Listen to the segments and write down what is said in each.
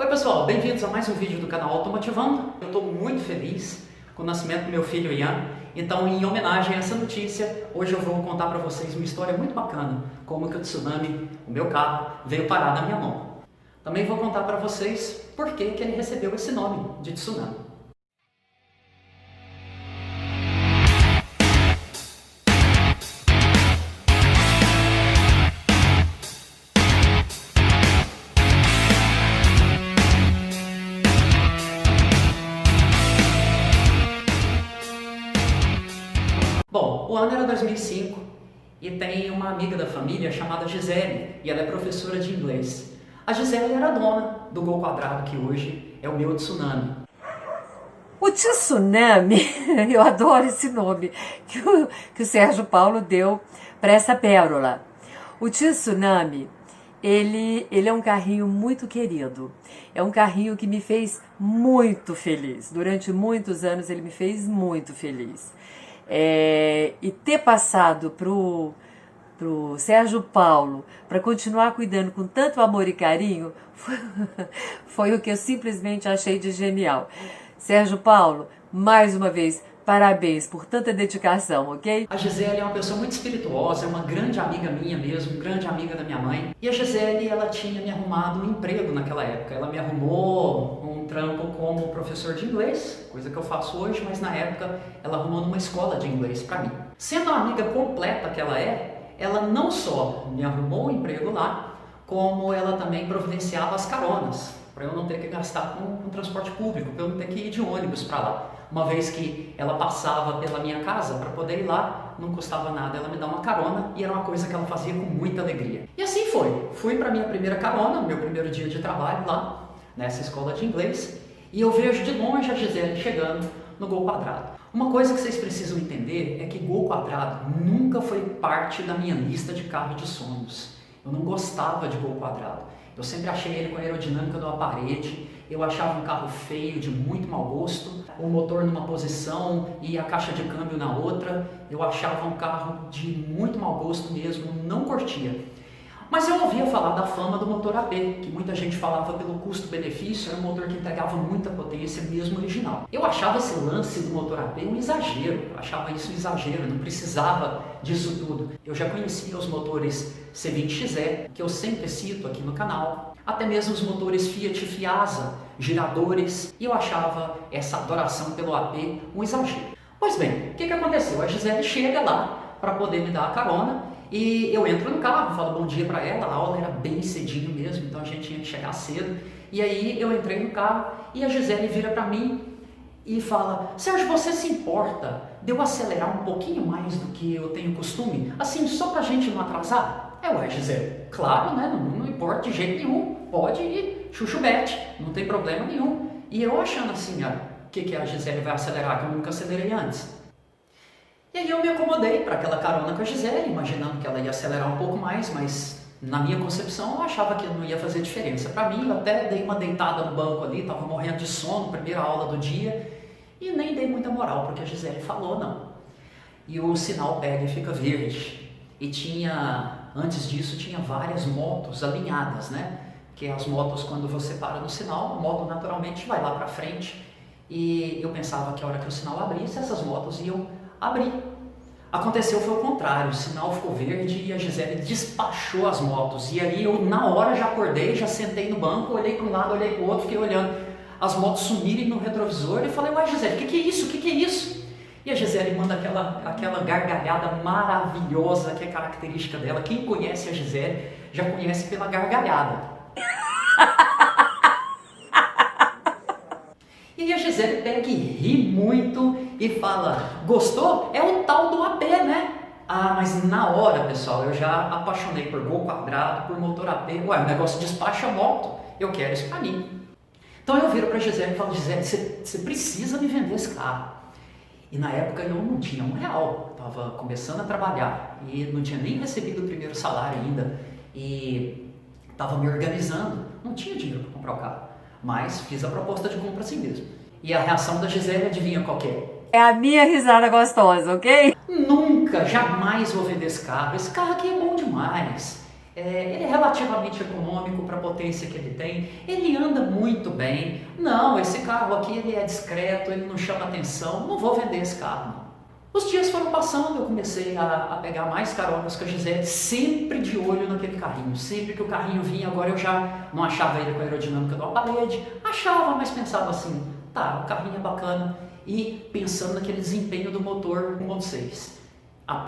Oi pessoal, bem-vindos a mais um vídeo do canal Automotivando. Eu estou muito feliz com o nascimento do meu filho Ian. Então, em homenagem a essa notícia, hoje eu vou contar para vocês uma história muito bacana, como que o tsunami, o meu carro, veio parar na minha mão. Também vou contar para vocês por que ele recebeu esse nome de tsunami. Bom, o ano era 2005 e tem uma amiga da família chamada Gisele e ela é professora de inglês. A Gisele era dona do Gol Quadrado, que hoje é o meu tsunami. O tsunami, eu adoro esse nome que o Sérgio Paulo deu para essa pérola. O tsunami, ele é um carrinho muito querido. É um carrinho que me fez muito feliz. Durante muitos anos ele me fez muito feliz. E ter passado pro Sérgio Paulo para continuar cuidando com tanto amor e carinho foi o que eu simplesmente achei de genial. Sérgio Paulo, mais uma vez, parabéns por tanta dedicação, ok? A Gisele é uma pessoa muito espirituosa, é uma grande amiga minha mesmo, grande amiga da minha mãe. E a Gisele, ela tinha me arrumado um emprego naquela época. Ela me arrumou um trampo como professor de inglês, coisa que eu faço hoje, mas na época ela arrumou numa escola de inglês para mim. Sendo a amiga completa que ela é, ela não só me arrumou um emprego lá, como ela também providenciava as caronas, para eu não ter que gastar com transporte público, para eu não ter que ir de ônibus para lá. Uma vez que ela passava pela minha casa para poder ir lá, não custava nada ela me dar uma carona e era uma coisa que ela fazia com muita alegria. E assim foi. Fui para minha primeira carona, meu primeiro dia de trabalho lá, nessa escola de inglês, e eu vejo de longe a Gisele chegando no Gol Quadrado. Uma coisa que vocês precisam entender é que Gol Quadrado nunca foi parte da minha lista de carro de sonhos. Eu não gostava de Gol Quadrado. Eu sempre achei ele com a aerodinâmica de uma parede, eu achava um carro feio, de muito mau gosto, o motor numa posição e a caixa de câmbio na outra, eu achava um carro de muito mau gosto mesmo, não curtia. Mas eu ouvia falar da fama do motor AP, que muita gente falava pelo custo-benefício, era um motor que entregava muita potência, mesmo original. Eu achava esse lance do motor AP um exagero, eu achava isso um exagero, não precisava disso tudo. Eu já conhecia os motores C20XE, que eu sempre cito aqui no canal, até mesmo os motores Fiat Fiasa, giradores, e eu achava essa adoração pelo AP um exagero. Pois bem, o que aconteceu? A Gisele chega lá para poder me dar a carona, e eu entro no carro, falo bom dia para ela, a aula era bem cedinho mesmo, então a gente tinha que chegar cedo. E aí eu entrei no carro e a Gisele vira para mim e fala: Sérgio, você se importa de eu acelerar um pouquinho mais do que eu tenho costume? Assim, só pra gente não atrasar? Ué, Gisele, claro, né? Não importa de jeito nenhum, pode ir, chuchubete, não tem problema nenhum. E eu achando assim, o que a Gisele vai acelerar, que eu nunca acelerei antes. E aí eu me acomodei para aquela carona com a Gisele, imaginando que ela ia acelerar um pouco mais, mas na minha concepção eu achava que não ia fazer diferença. Para mim, eu até dei uma deitada no banco ali, estava morrendo de sono, primeira aula do dia, e nem dei muita moral porque a Gisele falou não. E o sinal pega e fica verde. E antes disso, tinha várias motos alinhadas, né? Que as motos, quando você para no sinal, a moto naturalmente vai lá para frente. E eu pensava que a hora que o sinal abrisse, essas motos iam abrir. Aconteceu foi o contrário, o sinal ficou verde e a Gisele despachou as motos. E aí eu na hora já acordei, já sentei no banco, olhei para um lado, olhei para o outro, fiquei olhando as motos sumirem no retrovisor e falei: ué Gisele, o que é isso? O que é isso? E a Gisele manda aquela gargalhada maravilhosa que é característica dela. Quem conhece a Gisele já conhece pela gargalhada. E a Gisele pega e ri muito e fala: gostou? É o tal do AP, né? Ah, mas na hora, pessoal, eu já apaixonei por Gol Quadrado, por motor AP. Ué, o negócio despacha a moto, eu quero isso pra mim. Então eu viro pra Gisele e falo: Gisele, você precisa me vender esse carro. E na época eu não tinha R$1, estava começando a trabalhar e não tinha nem recebido o primeiro salário ainda e estava me organizando, não tinha dinheiro para comprar o carro. Mas fiz a proposta de compra assim mesmo. E a reação da Gisele, adivinha qual que é? É a minha risada gostosa, ok? Nunca, jamais vou vender esse carro. Esse carro aqui é bom demais. Ele é relativamente econômico para a potência que ele tem, ele anda muito bem. Não, esse carro aqui ele é discreto, ele não chama atenção, não vou vender esse carro não. Os dias foram passando, eu comecei a pegar mais caronas com a Gisele, sempre de olho naquele carrinho. Sempre que o carrinho vinha, agora eu já não achava ele com a aerodinâmica de uma parede, achava, mas pensava assim, tá, o carrinho é bacana, e pensando naquele desempenho do motor 1.6 AP.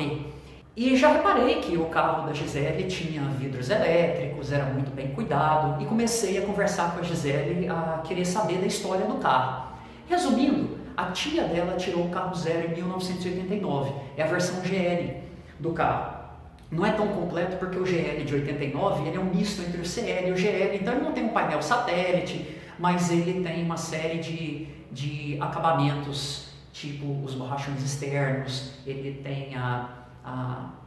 E já reparei que o carro da Gisele tinha vidros elétricos, era muito bem cuidado, e comecei a conversar com a Gisele, a querer saber da história do carro. Resumindo, a tia dela tirou o carro zero em 1989, é a versão GL do carro. Não é tão completo porque o GL de 89 ele é um misto entre o CL e o GL, então ele não tem um painel satélite, mas ele tem uma série de acabamentos, tipo os borrachões externos, ele tem a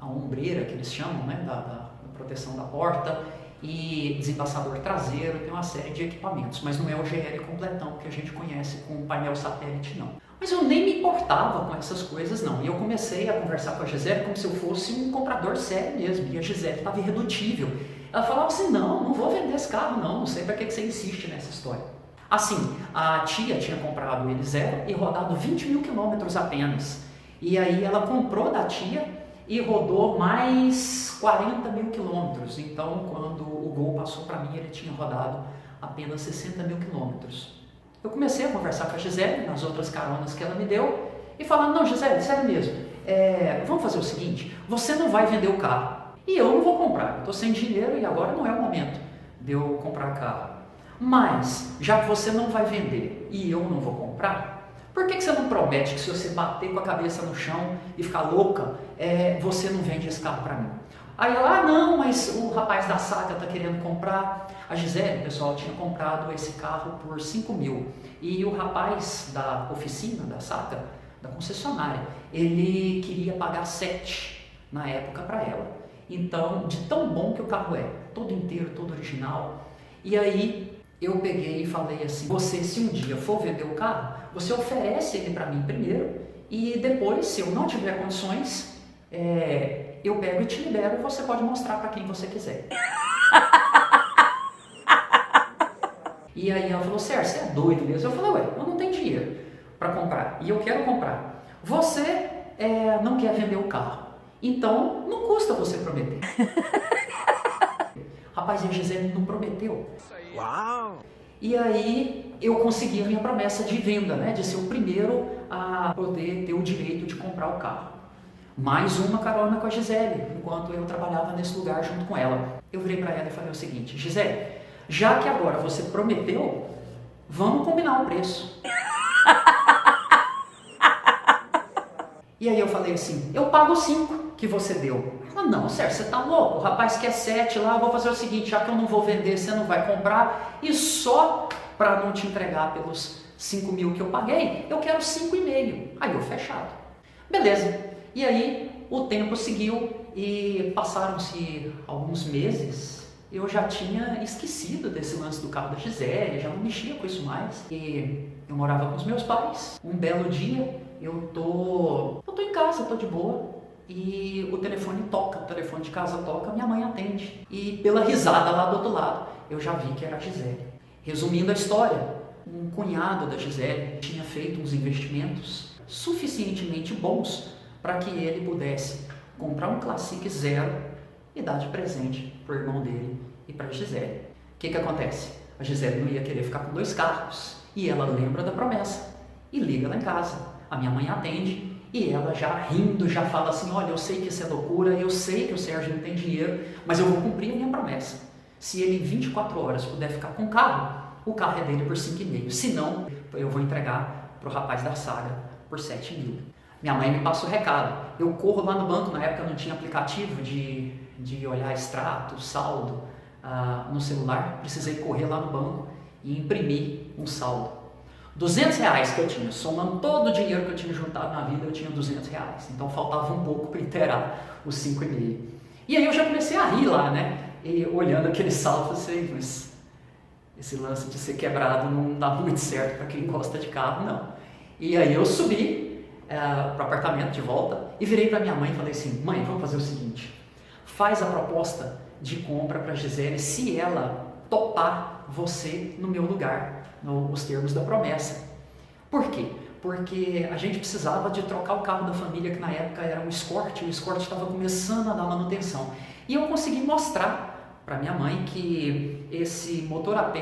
ombreira que eles chamam, né, da proteção da porta, e desembaçador traseiro, tem uma série de equipamentos, mas não é o GL completão que a gente conhece com painel satélite não. Mas eu nem me importava com essas coisas não, e eu comecei a conversar com a Gisele como se eu fosse um comprador sério mesmo, e a Gisele estava irredutível. Ela falava assim, não vou vender esse carro não sei para que você insiste nessa história. Assim, a tia tinha comprado ele zero e rodado 20 mil quilômetros apenas, e aí ela comprou da tia e rodou mais 40 mil quilômetros. Então, quando o Gol passou para mim, ele tinha rodado apenas 60 mil quilômetros. Eu comecei a conversar com a Gisele, nas outras caronas que ela me deu, e falando, não, Gisele, sério mesmo, vamos fazer o seguinte, você não vai vender o carro, e eu não vou comprar, eu estou sem dinheiro e agora não é o momento de eu comprar carro. Mas, já que você não vai vender e eu não vou comprar, por que você não promete que se você bater com a cabeça no chão e ficar louca, você não vende esse carro para mim? Aí ela, não, mas o rapaz da Saga está querendo comprar. A Gisele, pessoal, tinha comprado esse carro por 5 mil. E o rapaz da oficina, da Saga, da concessionária, ele queria pagar 7 na época para ela. Então, de tão bom que o carro é, todo inteiro, todo original. E aí, eu peguei e falei assim, você se um dia for vender o carro, você oferece ele para mim primeiro e depois, se eu não tiver condições, eu pego e te libero e você pode mostrar para quem você quiser. E aí ela falou, Sérgio, você é doido mesmo? Eu falei, ué, eu não tenho dinheiro para comprar e eu quero comprar. Você não quer vender o carro, então não custa você prometer. Rapaz, e a Gisele não prometeu. Uau! E aí eu consegui a minha promessa de venda, né? De ser o primeiro a poder ter o direito de comprar o carro. Mais uma carona com a Gisele, enquanto eu trabalhava nesse lugar junto com ela. Eu virei para ela e falei o seguinte, Gisele, já que agora você prometeu, vamos combinar o preço. E aí eu falei assim, eu pago 5 que você deu. Ela, não, Sérgio, você tá louco? O rapaz quer 7 lá, eu vou fazer o seguinte, já que eu não vou vender, você não vai comprar, e só para não te entregar pelos 5 mil que eu paguei, eu quero 5,5. Aí eu fechado. Beleza. E aí o tempo seguiu e passaram-se alguns meses, eu já tinha esquecido desse lance do carro da Gisele, já não mexia com isso mais. E eu morava com os meus pais. Um belo dia, eu tô em casa, tô de boa. E o telefone toca, o telefone de casa toca, minha mãe atende. E pela risada lá do outro lado, eu já vi que era a Gisele. Resumindo a história, um cunhado da Gisele tinha feito uns investimentos suficientemente bons para que ele pudesse comprar um Classic zero e dar de presente para o irmão dele e para a Gisele. O que acontece? A Gisele não ia querer ficar com 2 carros e ela lembra da promessa e liga lá em casa. A minha mãe atende e ela já rindo, já fala assim, olha, eu sei que isso é loucura, eu sei que o Sérgio não tem dinheiro, mas eu vou cumprir a minha promessa. Se ele em 24 horas puder ficar com o carro é dele por 5,5. Se não, eu vou entregar para o rapaz da Saga por 7 mil. Minha mãe me passa o recado. Eu corro lá no banco, na época não tinha aplicativo de olhar extrato, saldo no celular. Precisei correr lá no banco e imprimir um saldo. R$200 que eu tinha, somando todo o dinheiro que eu tinha juntado na vida, eu tinha R$200. Então faltava um pouco para inteirar os 5,5. E aí eu já comecei a rir lá, né? E olhando aquele saldo, eu sei, mas esse lance de ser quebrado não dá muito certo para quem gosta de carro, não. E aí eu subi para o apartamento de volta e virei para minha mãe e falei assim, mãe, vamos fazer o seguinte, faz a proposta de compra para a Gisele se ela topar você no meu lugar, nos termos da promessa. Por quê? Porque a gente precisava de trocar o carro da família, que na época era um Escort, e o Escort estava começando a dar manutenção. E eu consegui mostrar para minha mãe que esse motor AP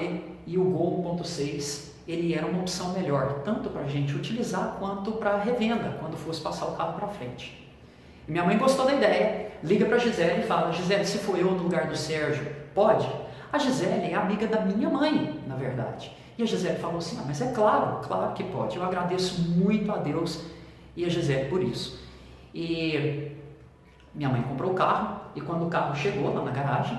e o Gol 1.6, ele era uma opção melhor, tanto para a gente utilizar quanto para revenda, quando fosse passar o carro para frente. E minha mãe gostou da ideia, liga para a Gisele e fala: Gisele, se for eu no lugar do Sérgio, pode? A Gisele é amiga da minha mãe, na verdade. E a Gisele falou assim: mas é claro, claro que pode. Eu agradeço muito a Deus e a Gisele por isso. E minha mãe comprou o carro, e quando o carro chegou lá na garagem,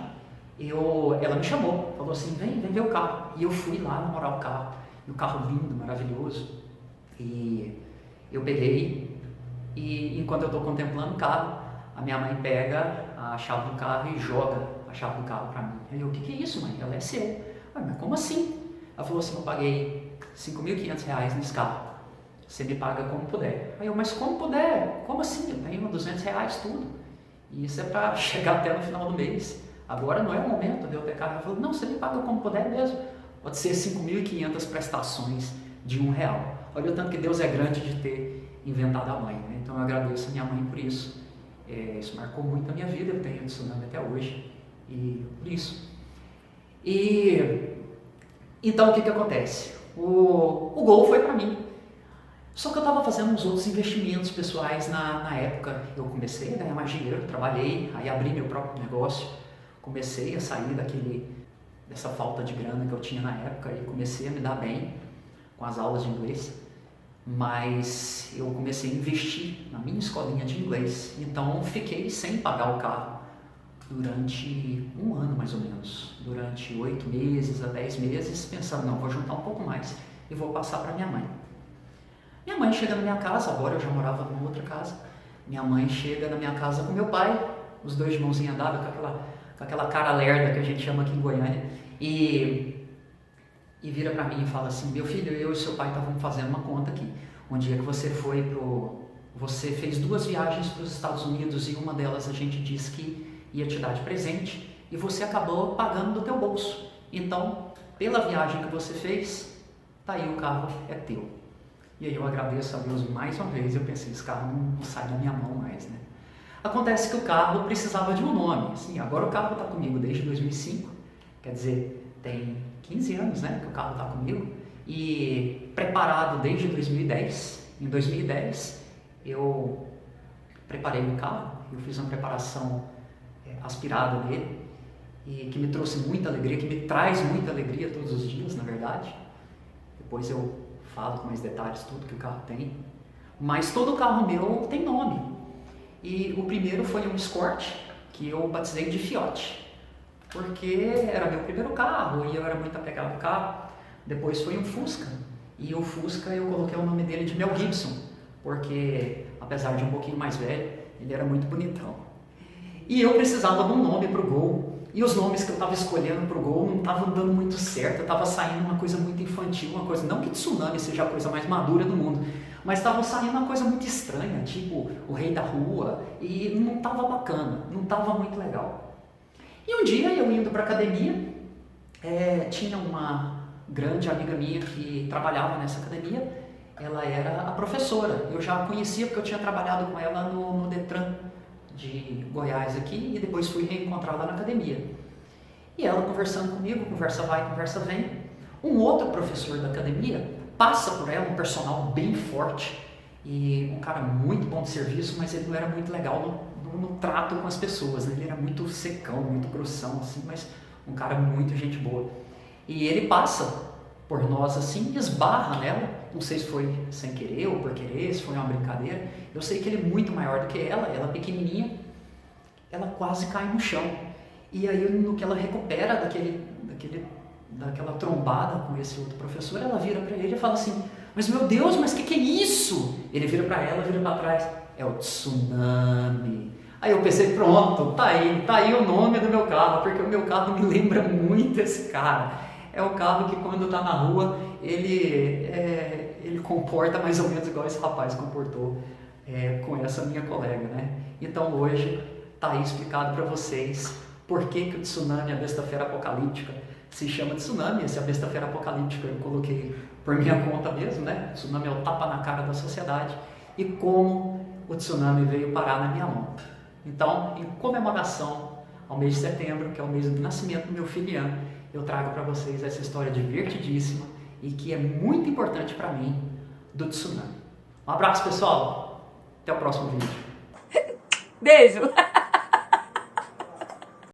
ela me chamou, falou assim: vem ver o carro. E eu fui lá namorar o carro, e o carro lindo, maravilhoso. E eu peguei, e enquanto eu estou contemplando o carro, a minha mãe pega a chave do carro e joga a chave do carro para mim. Aí eu: o que é isso, mãe? Ela é seu. Mas como assim? Ela falou assim: eu paguei R$5.500 nesse carro, você me paga como puder. Aí eu: mas como puder? Como assim? Eu tenho R$200 tudo, e isso é para chegar até no final do mês, agora não é o momento de eu ter carro. Ela falou: não, você me paga como puder mesmo, pode ser 5.500 prestações de R$1. Olha o tanto que Deus é grande de ter inventado a mãe, né? Então eu agradeço a minha mãe por isso. Isso marcou muito a minha vida, eu tenho tsunami até hoje, e por isso. Então o que acontece? O Gol foi para mim. Só que eu estava fazendo uns outros investimentos pessoais na época. Eu comecei a ganhar mais dinheiro, trabalhei, aí abri meu próprio negócio, comecei a sair dessa falta de grana que eu tinha na época e comecei a me dar bem com as aulas de inglês. Mas eu comecei a investir na minha escolinha de inglês, então fiquei sem pagar o carro durante um ano mais ou menos, durante 8 meses a 10 meses, pensando: não, vou juntar um pouco mais e vou passar para minha mãe. Minha mãe chega na minha casa, agora eu já morava numa outra casa, minha mãe chega na minha casa com meu pai, os dois de mãozinha dada, com aquela cara lerda que a gente chama aqui em Goiânia, e vira para mim e fala assim: meu filho, eu e seu pai estavam fazendo uma conta aqui, um dia que você você fez 2 viagens para os Estados Unidos, e uma delas a gente disse que ia te dar de presente, e você acabou pagando do teu bolso. Então, pela viagem que você fez, tá aí, o carro é teu. E aí eu agradeço a Deus mais uma vez. Eu pensei: esse carro não sai da minha mão mais, né? Acontece que o carro precisava de um nome. Assim, agora o carro está comigo desde 2005, quer dizer, tem 15 anos, né, que o carro está comigo, e preparado desde 2010. Em 2010 eu preparei o carro, eu fiz uma preparação aspirada nele, e que me trouxe muita alegria, que me traz muita alegria todos os dias, na verdade. Depois eu falo com mais detalhes tudo que o carro tem, mas todo carro meu tem nome. E o primeiro foi um Escort, que eu batizei de Fiote, porque era meu primeiro carro e eu era muito apegado ao carro. Depois foi um Fusca, e o Fusca eu coloquei o nome dele de Mel Gibson, porque apesar de um pouquinho mais velho, ele era muito bonitão. E eu precisava de um nome para o Gol, e os nomes que eu estava escolhendo para o Gol não estavam dando muito certo, estava saindo uma coisa muito infantil, uma coisa, não que Tsunami seja a coisa mais madura do mundo, mas estava saindo uma coisa muito estranha, tipo o Rei da Rua, e não estava bacana, não estava muito legal. E um dia eu indo para a academia, tinha uma grande amiga minha que trabalhava nessa academia, ela era a professora, eu já a conhecia porque eu tinha trabalhado com ela no Detran de Goiás aqui, e depois fui reencontrá-la na academia. E ela conversando comigo, conversa vai, conversa vem, um outro professor da academia passa por ela, um personal bem forte, e um cara muito bom de serviço, mas ele não era muito legal no trato com as pessoas, né? Ele era muito secão, muito grossão, assim, mas um cara muito gente boa. E ele passa por nós assim, esbarra nela, não sei se foi sem querer ou por querer, se foi uma brincadeira. Eu sei que ele é muito maior do que ela pequenininha, ela quase cai no chão. E aí no que ela recupera daquela trombada com esse outro professor, ela vira para ele e fala assim: mas meu Deus, mas que é isso? Ele vira para ela, vira para trás: é o Tsunami. Aí eu pensei: pronto, tá aí o nome do meu carro, porque o meu carro me lembra muito esse cara. É o carro que quando tá na rua, ele comporta mais ou menos igual esse rapaz comportou com essa minha colega, né? Então hoje tá aí explicado para vocês Por que que o tsunami, a besta-feira apocalíptica, se chama tsunami? Esse é a besta-feira apocalíptica, eu coloquei por minha conta mesmo, né? O tsunami é o tapa na cara da sociedade. E como o tsunami veio parar na minha mão. Então, em comemoração ao mês de setembro, que é o mês do nascimento do meu filho Ian, eu trago para vocês essa história divertidíssima e que é muito importante para mim, do tsunami. Um abraço, pessoal! Até o próximo vídeo. Beijo!